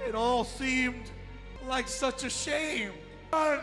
It all seemed like such a shame. And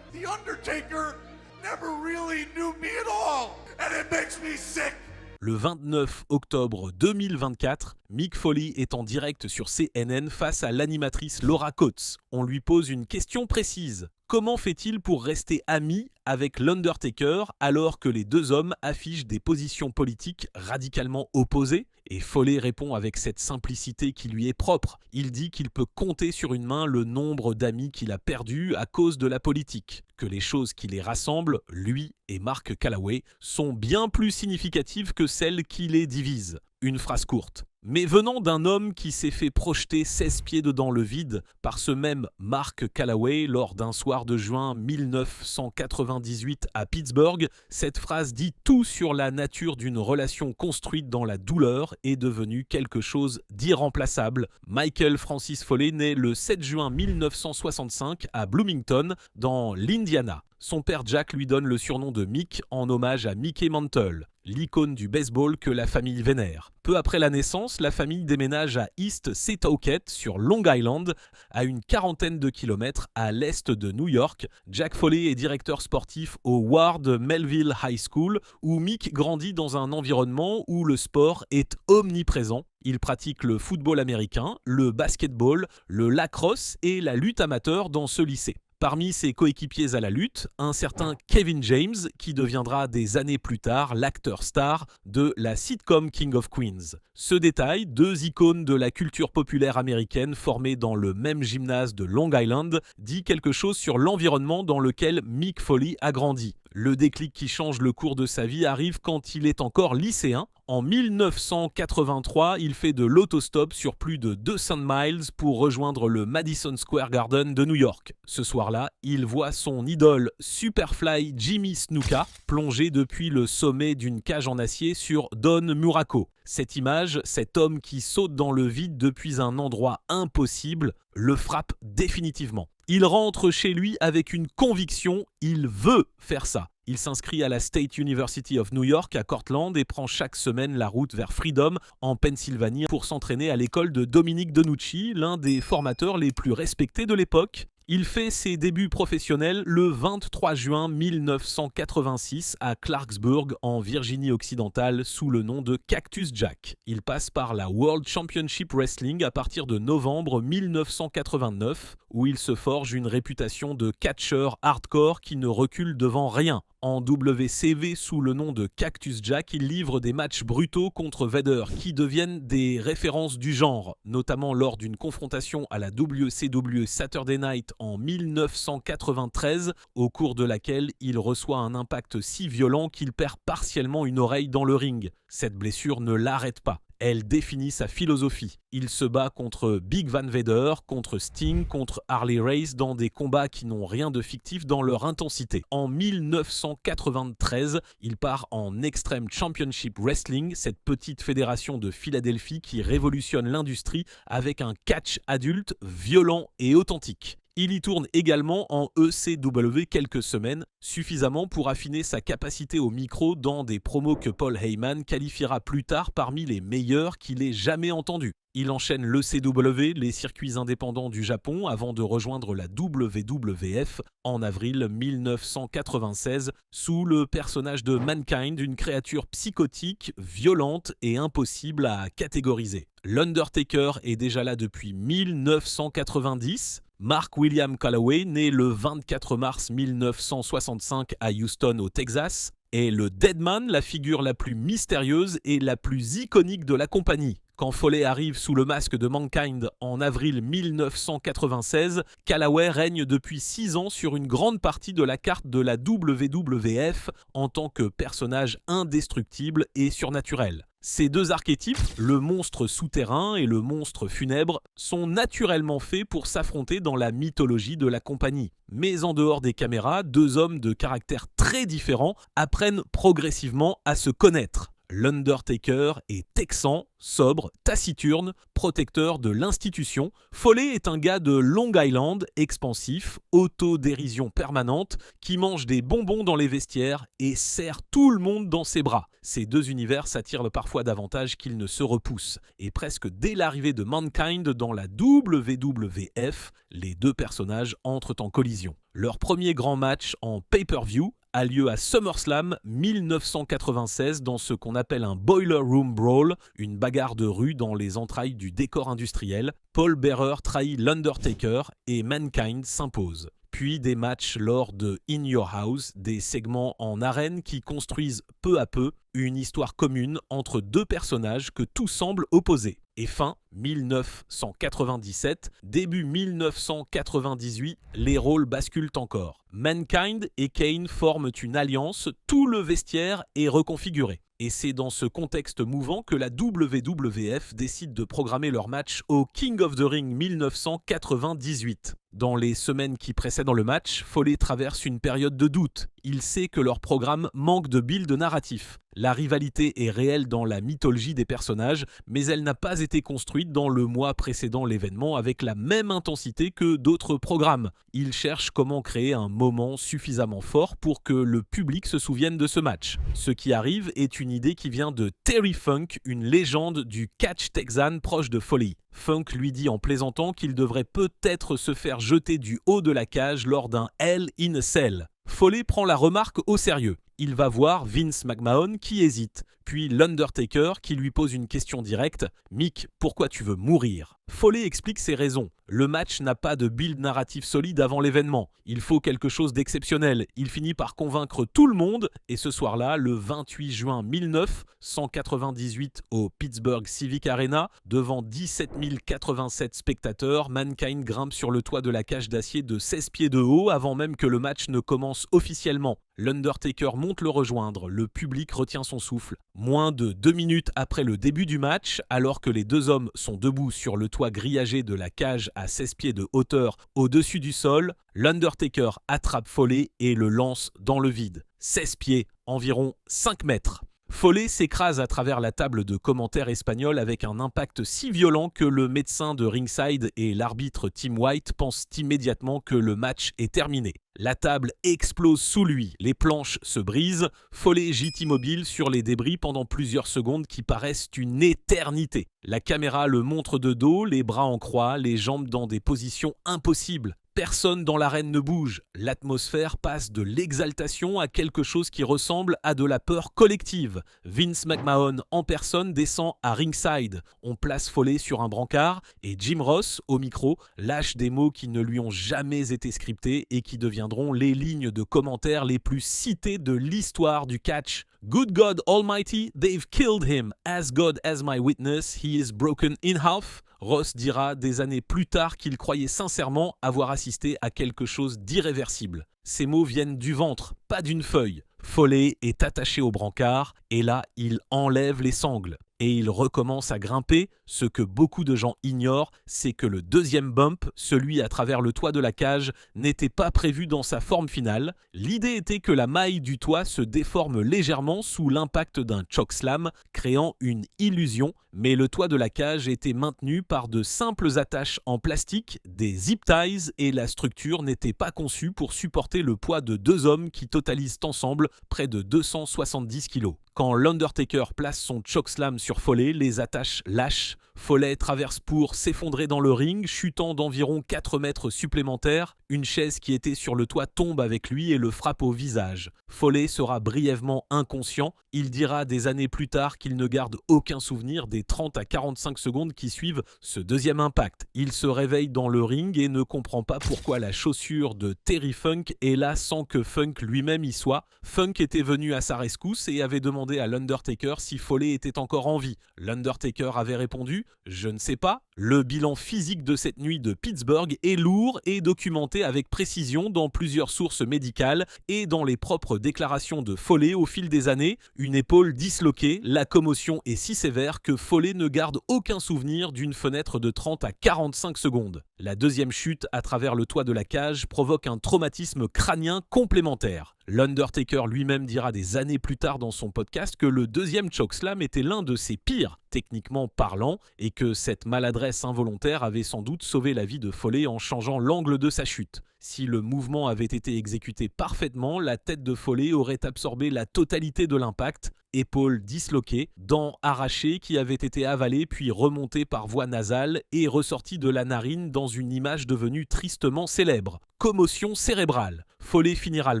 The Undertaker never really knew me at all, and it makes me sick. Le 29 octobre 2024, Mick Foley est en direct sur CNN face à l'animatrice Laura Coates. On lui pose une question précise. Comment fait-il pour rester ami avec l'Undertaker alors que les deux hommes affichent des positions politiques radicalement opposées ? Et Foley répond avec cette simplicité qui lui est propre. Il dit qu'il peut compter sur une main le nombre d'amis qu'il a perdus à cause de la politique, que les choses qui les rassemblent, lui et Mark Calaway, sont bien plus significatives que celles qui les divisent. Une phrase courte. Mais venant d'un homme qui s'est fait projeter 16 pieds dedans le vide par ce même Mark Calaway lors d'un soir de juin 1998 à Pittsburgh, cette phrase dit tout sur la nature d'une relation construite dans la douleur et devenue quelque chose d'irremplaçable. Michael Francis Foley naît le 7 juin 1965 à Bloomington, dans l'Indiana. Son père Jack lui donne le surnom de Mick en hommage à Mickey Mantle, l'icône du baseball que la famille vénère. Peu après la naissance, la famille déménage à East Setauket sur Long Island, à une quarantaine de kilomètres à l'est de New York. Jack Foley est directeur sportif au Ward Melville High School, où Mick grandit dans un environnement où le sport est omniprésent. Il pratique le football américain, le basketball, le lacrosse et la lutte amateur dans ce lycée. Parmi ses coéquipiers à la lutte, un certain Kevin James, qui deviendra des années plus tard l'acteur star de la sitcom King of Queens. Ce détail, deux icônes de la culture populaire américaine formées dans le même gymnase de Long Island, dit quelque chose sur l'environnement dans lequel Mick Foley a grandi. Le déclic qui change le cours de sa vie arrive quand il est encore lycéen. En 1983, il fait de l'autostop sur plus de 200 miles pour rejoindre le Madison Square Garden de New York. Ce soir-là, il voit son idole Superfly Jimmy Snuka plonger depuis le sommet d'une cage en acier sur Don Muraco. Cette image, cet homme qui saute dans le vide depuis un endroit impossible, le frappe définitivement. Il rentre chez lui avec une conviction, il veut faire ça. Il s'inscrit à la State University of New York à Cortland et prend chaque semaine la route vers Freedom en Pennsylvanie pour s'entraîner à l'école de Dominic Donucci, l'un des formateurs les plus respectés de l'époque. Il fait ses débuts professionnels le 23 juin 1986 à Clarksburg, en Virginie-Occidentale, sous le nom de Cactus Jack. Il passe par la World Championship Wrestling à partir de novembre 1989, où il se forge une réputation de catcheur hardcore qui ne recule devant rien. En WCW sous le nom de Cactus Jack, il livre des matchs brutaux contre Vader qui deviennent des références du genre, notamment lors d'une confrontation à la WCW Saturday Night en 1993, au cours de laquelle il reçoit un impact si violent qu'il perd partiellement une oreille dans le ring. Cette blessure ne l'arrête pas. Elle définit sa philosophie. Il se bat contre Big Van Vader, contre Sting, contre Harley Race dans des combats qui n'ont rien de fictif dans leur intensité. En 1993, il part en Extreme Championship Wrestling, cette petite fédération de Philadelphie qui révolutionne l'industrie avec un catch adulte violent et authentique. Il y tourne également en ECW quelques semaines, suffisamment pour affiner sa capacité au micro dans des promos que Paul Heyman qualifiera plus tard parmi les meilleurs qu'il ait jamais entendus. Il enchaîne l'ECW, les circuits indépendants du Japon, avant de rejoindre la WWF en avril 1996 sous le personnage de Mankind, une créature psychotique, violente et impossible à catégoriser. L'Undertaker est déjà là depuis 1990. Mark William Calaway, né le 24 mars 1965 à Houston au Texas, est le Deadman, la figure la plus mystérieuse et la plus iconique de la compagnie. Quand Foley arrive sous le masque de Mankind en avril 1996, Calaway règne depuis 6 ans sur une grande partie de la carte de la WWF en tant que personnage indestructible et surnaturel. Ces deux archétypes, le monstre souterrain et le monstre funèbre, sont naturellement faits pour s'affronter dans la mythologie de la compagnie. Mais en dehors des caméras, deux hommes de caractères très différents apprennent progressivement à se connaître. L'Undertaker est texan, sobre, taciturne, protecteur de l'institution. Foley est un gars de Long Island, expansif, autodérision permanente, qui mange des bonbons dans les vestiaires et serre tout le monde dans ses bras. Ces deux univers s'attirent parfois davantage qu'ils ne se repoussent. Et presque dès l'arrivée de Mankind dans la WWF, les deux personnages entrent en collision. Leur premier grand match en pay-per-view a lieu à SummerSlam 1996 dans ce qu'on appelle un Boiler Room Brawl, une bagarre de rue dans les entrailles du décor industriel. Paul Bearer trahit l'Undertaker et Mankind s'impose. Puis des matchs lors de In Your House, des segments en arène qui construisent peu à peu une histoire commune entre deux personnages que tout semble opposer. Et fin 1997, début 1998, les rôles basculent encore. Mankind et Kane forment une alliance, tout le vestiaire est reconfiguré. Et c'est dans ce contexte mouvant que la WWF décide de programmer leur match au King of the Ring 1998. Dans les semaines qui précèdent le match, Foley traverse une période de doute. Il sait que leur programme manque de build narratif. La rivalité est réelle dans la mythologie des personnages, mais elle n'a pas été construite dans le mois précédant l'événement avec la même intensité que d'autres programmes. Il cherche comment créer un moment suffisamment fort pour que le public se souvienne de ce match. Ce qui arrive est une idée qui vient de Terry Funk, une légende du catch texan proche de Foley. Funk lui dit en plaisantant qu'il devrait peut-être se faire jeter du haut de la cage lors d'un Hell in a Cell. Foley prend la remarque au sérieux. Il va voir Vince McMahon qui hésite, puis l'Undertaker qui lui pose une question directe « Mick, pourquoi tu veux mourir ?» Foley explique ses raisons. Le match n'a pas de build narratif solide avant l'événement. Il faut quelque chose d'exceptionnel. Il finit par convaincre tout le monde et ce soir-là, le 28 juin 1998 au Pittsburgh Civic Arena, devant 17 087 spectateurs, Mankind grimpe sur le toit de la cage d'acier de 16 pieds de haut avant même que le match ne commence officiellement. L'Undertaker monte le rejoindre, le public retient son souffle. Moins de 2 minutes après le début du match, alors que les deux hommes sont debout sur le toit grillagé de la cage à 16 pieds de hauteur au-dessus du sol, l'Undertaker attrape Foley et le lance dans le vide. 16 pieds, environ 5 mètres. Foley s'écrase à travers la table de commentaires espagnole avec un impact si violent que le médecin de ringside et l'arbitre Tim White pensent immédiatement que le match est terminé. La table explose sous lui, les planches se brisent, Foley gît immobile sur les débris pendant plusieurs secondes qui paraissent une éternité. La caméra le montre de dos, les bras en croix, les jambes dans des positions impossibles. Personne dans l'arène ne bouge. L'atmosphère passe de l'exaltation à quelque chose qui ressemble à de la peur collective. Vince McMahon en personne descend à ringside. On place Foley sur un brancard et Jim Ross, au micro, lâche des mots qui ne lui ont jamais été scriptés et qui deviendront les lignes de commentaires les plus citées de l'histoire du catch. Good God Almighty, they've killed him. As God as my witness, he is broken in half. Ross dira des années plus tard qu'il croyait sincèrement avoir assisté à quelque chose d'irréversible. Ces mots viennent du ventre, pas d'une feuille. Foley est attaché au brancard et là, il enlève les sangles. Et il recommence à grimper. Ce que beaucoup de gens ignorent, c'est que le deuxième bump, celui à travers le toit de la cage, n'était pas prévu dans sa forme finale. L'idée était que la maille du toit se déforme légèrement sous l'impact d'un chokeslam, créant une illusion, mais le toit de la cage était maintenu par de simples attaches en plastique, des zip ties, et la structure n'était pas conçue pour supporter le poids de deux hommes qui totalisent ensemble près de 270 kg. Quand l'Undertaker place son chokeslam sur Foley, les attaches lâchent. Foley traverse pour s'effondrer dans le ring, chutant d'environ 4 mètres supplémentaires. Une chaise qui était sur le toit tombe avec lui et le frappe au visage. Foley sera brièvement inconscient. Il dira des années plus tard qu'il ne garde aucun souvenir des 30 à 45 secondes qui suivent ce deuxième impact. Il se réveille dans le ring et ne comprend pas pourquoi la chaussure de Terry Funk est là sans que Funk lui-même y soit. Funk était venu à sa rescousse et avait demandé à l'Undertaker si Foley était encore en vie. L'Undertaker avait répondu « Je ne sais pas ». Le bilan physique de cette nuit de Pittsburgh est lourd et documenté avec précision dans plusieurs sources médicales et dans les propres déclarations de Foley au fil des années. Une épaule disloquée, la commotion est si sévère que Foley ne garde aucun souvenir d'une fenêtre de 30 à 45 secondes. La deuxième chute à travers le toit de la cage provoque un traumatisme crânien complémentaire. L'Undertaker lui-même dira des années plus tard dans son podcast que le deuxième chokeslam était l'un de ses pires, techniquement parlant, et que cette maladresse involontaire avait sans doute sauvé la vie de Foley en changeant l'angle de sa chute. Si le mouvement avait été exécuté parfaitement, la tête de Foley aurait absorbé la totalité de l'impact, épaules disloquées, dents arrachées qui avaient été avalées puis remontées par voie nasale et ressorties de la narine dans une image devenue tristement célèbre. Commotion cérébrale. Foley finira le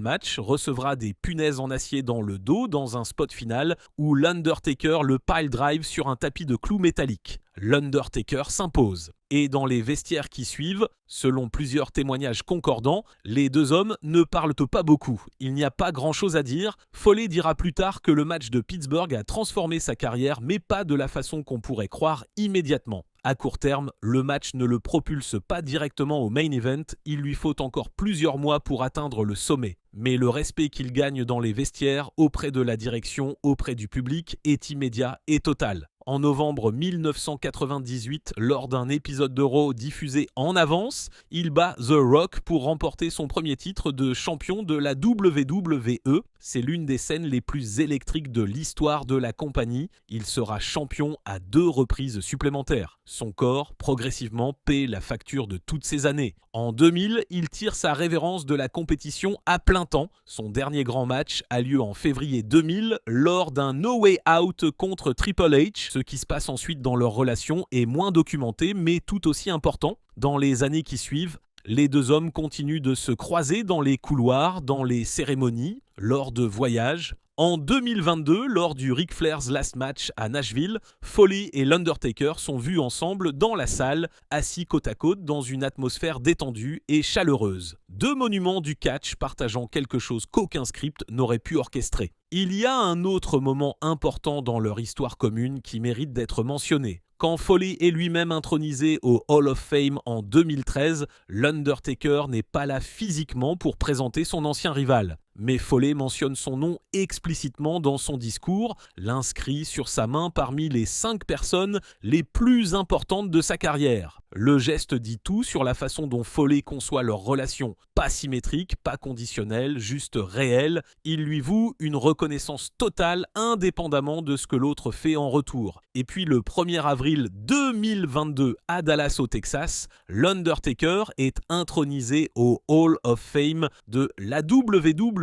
match, recevra des punaises en acier dans le dos dans un spot final où l'Undertaker le pile drive sur un tapis de clous métalliques. L'Undertaker s'impose. Et dans les vestiaires qui suivent, selon plusieurs témoignages concordants, les deux hommes ne parlent pas beaucoup. Il n'y a pas grand-chose à dire. Foley dira plus tard que le match de Pittsburgh a transformé sa carrière, mais pas de la façon qu'on pourrait croire immédiatement. À court terme, le match ne le propulse pas directement au main event, il lui faut encore plusieurs mois pour atteindre le sommet. Mais le respect qu'il gagne dans les vestiaires, auprès de la direction, auprès du public, est immédiat et total. En novembre 1998, lors d'un épisode de Raw diffusé en avance, il bat The Rock pour remporter son premier titre de champion de la WWE. C'est l'une des scènes les plus électriques de l'histoire de la compagnie. Il sera champion à 2 reprises supplémentaires. Son corps, progressivement, paie la facture de toutes ces années. En 2000, il tire sa révérence de la compétition à plein temps. Son dernier grand match a lieu en février 2000 lors d'un No Way Out contre Triple H. Ce qui se passe ensuite dans leur relation est moins documenté mais tout aussi important. Dans les années qui suivent, les deux hommes continuent de se croiser dans les couloirs, dans les cérémonies, lors de voyages. En 2022, lors du Ric Flair's Last Match à Nashville, Foley et l'Undertaker sont vus ensemble dans la salle, assis côte à côte dans une atmosphère détendue et chaleureuse. 2 monuments du catch partageant quelque chose qu'aucun script n'aurait pu orchestrer. Il y a un autre moment important dans leur histoire commune qui mérite d'être mentionné. Quand Foley est lui-même intronisé au Hall of Fame en 2013, l'Undertaker n'est pas là physiquement pour présenter son ancien rival. Mais Foley mentionne son nom explicitement dans son discours, l'inscrit sur sa main parmi les 5 personnes les plus importantes de sa carrière. Le geste dit tout sur la façon dont Foley conçoit leur relation. Pas symétrique, pas conditionnelle, juste réelle. Il lui voue une reconnaissance totale indépendamment de ce que l'autre fait en retour. Et puis le 1er avril 2022 à Dallas au Texas, l'Undertaker est intronisé au Hall of Fame de la WWE.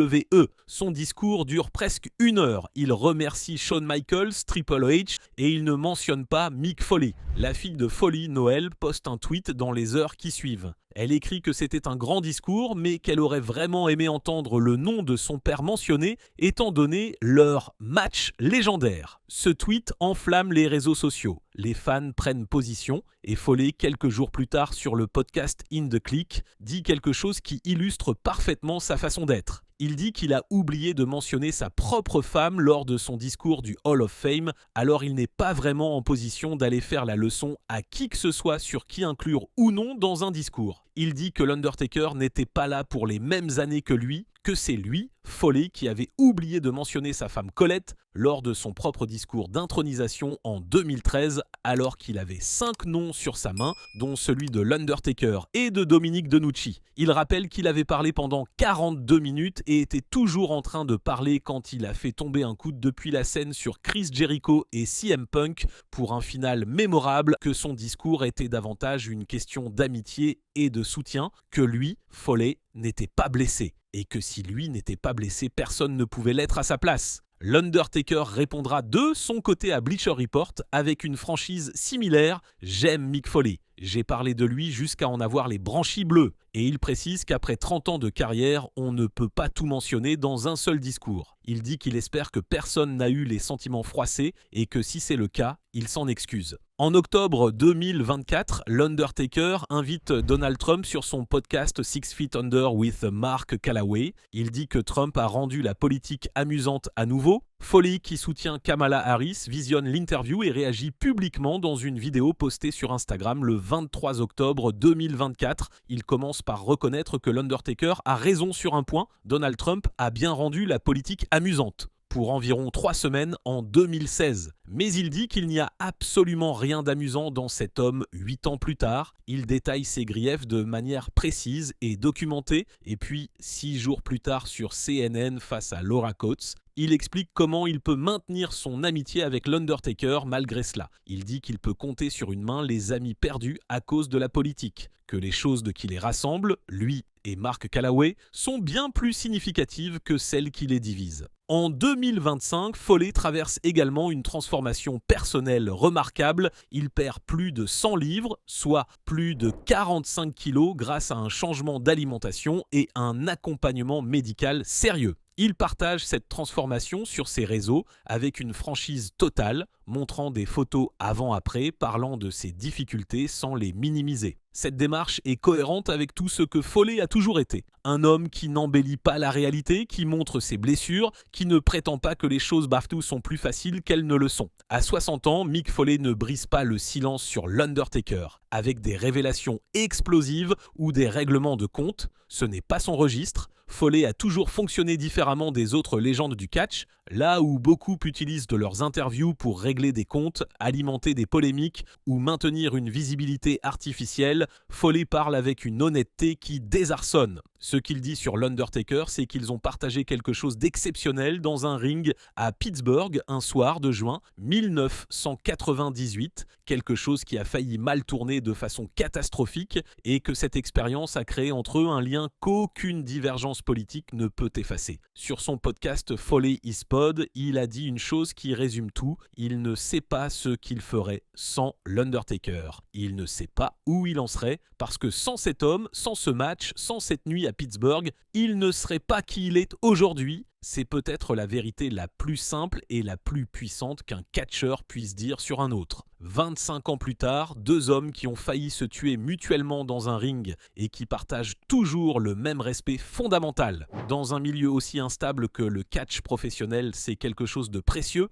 Son discours dure presque 1 heure. Il remercie Shawn Michaels, Triple H et il ne mentionne pas Mick Foley. La fille de Foley, Noël, poste un tweet dans les heures qui suivent. Elle écrit que c'était un grand discours, mais qu'elle aurait vraiment aimé entendre le nom de son père mentionné, étant donné leur match légendaire. Ce tweet enflamme les réseaux sociaux. Les fans prennent position et Foley, quelques jours plus tard sur le podcast In The Click, dit quelque chose qui illustre parfaitement sa façon d'être. Il dit qu'il a oublié de mentionner sa propre femme lors de son discours du Hall of Fame, alors il n'est pas vraiment en position d'aller faire la leçon à qui que ce soit sur qui inclure ou non dans un discours. Il dit que l'Undertaker n'était pas là pour les mêmes années que lui, que c'est lui, Foley, qui avait oublié de mentionner sa femme Colette lors de son propre discours d'intronisation en 2013, alors qu'il avait 5 noms sur sa main, dont celui de l'Undertaker et de Dominic DeNucci. Il rappelle qu'il avait parlé pendant 42 minutes et était toujours en train de parler quand il a fait tomber un coude depuis la scène sur Chris Jericho et CM Punk pour un final mémorable, que son discours était davantage une question d'amitié et de soutien, que lui, Foley, n'était pas blessé. Et que si lui n'était pas blessé, personne ne pouvait l'être à sa place. L'Undertaker répondra de son côté à Bleacher Report avec une franchise similaire « J'aime Mick Foley ». J'ai parlé de lui jusqu'à en avoir les branchies bleues. Et il précise qu'après 30 ans de carrière, on ne peut pas tout mentionner dans un seul discours. Il dit qu'il espère que personne n'a eu les sentiments froissés et que si c'est le cas, il s'en excuse. En octobre 2024, l'Undertaker invite Donald Trump sur son podcast 6 Feet Under with Mark Calloway. Il dit que Trump a rendu la politique amusante à nouveau. Foley, qui soutient Kamala Harris, visionne l'interview et réagit publiquement dans une vidéo postée sur Instagram le 23 octobre 2024. Il commence par reconnaître que l'Undertaker a raison sur un point. Donald Trump a bien rendu la politique amusante. pour environ 3 semaines en 2016. Mais il dit qu'il n'y a absolument rien d'amusant dans cet homme 8 ans plus tard. Il détaille ses griefs de manière précise et documentée. Et puis, 6 jours plus tard sur CNN face à Laura Coates, il explique comment il peut maintenir son amitié avec l'Undertaker malgré cela. Il dit qu'il peut compter sur une main les amis perdus à cause de la politique, que les choses qui les rassemblent, lui et Mark Calaway, sont bien plus significatives que celles qui les divisent. En 2025, Foley traverse également une transformation personnelle remarquable. Il perd plus de 100 livres, soit plus de 45 kilos grâce à un changement d'alimentation et un accompagnement médical sérieux. Il partage cette transformation sur ses réseaux avec une franchise totale, montrant des photos avant-après, parlant de ses difficultés sans les minimiser. Cette démarche est cohérente avec tout ce que Foley a toujours été. Un homme qui n'embellit pas la réalité, qui montre ses blessures, qui ne prétend pas que les choses partout sont plus faciles qu'elles ne le sont. À 60 ans, Mick Foley ne brise pas le silence sur l'Undertaker. Avec des révélations explosives ou des règlements de compte, ce n'est pas son registre. Foley a toujours fonctionné différemment des autres légendes du catch, là où beaucoup utilisent de leurs interviews pour régler des comptes, alimenter des polémiques ou maintenir une visibilité artificielle, Foley parle avec une honnêteté qui désarçonne. Ce qu'il dit sur l'Undertaker, c'est qu'ils ont partagé quelque chose d'exceptionnel dans un ring à Pittsburgh un soir de juin 1998, quelque chose qui a failli mal tourner de façon catastrophique et que cette expérience a créé entre eux un lien qu'aucune divergence politique ne peut effacer. Sur son podcast Foley is Pod, il a dit une chose qui résume tout, il ne sait pas ce qu'il ferait sans l'Undertaker. Il ne sait pas où il en serait, parce que sans cet homme, sans ce match, sans cette nuit à Pittsburgh, il ne serait pas qui il est aujourd'hui. C'est peut-être la vérité la plus simple et la plus puissante qu'un catcheur puisse dire sur un autre. 25 ans plus tard, deux hommes qui ont failli se tuer mutuellement dans un ring et qui partagent toujours le même respect fondamental. Dans un milieu aussi instable que le catch professionnel, c'est quelque chose de précieux,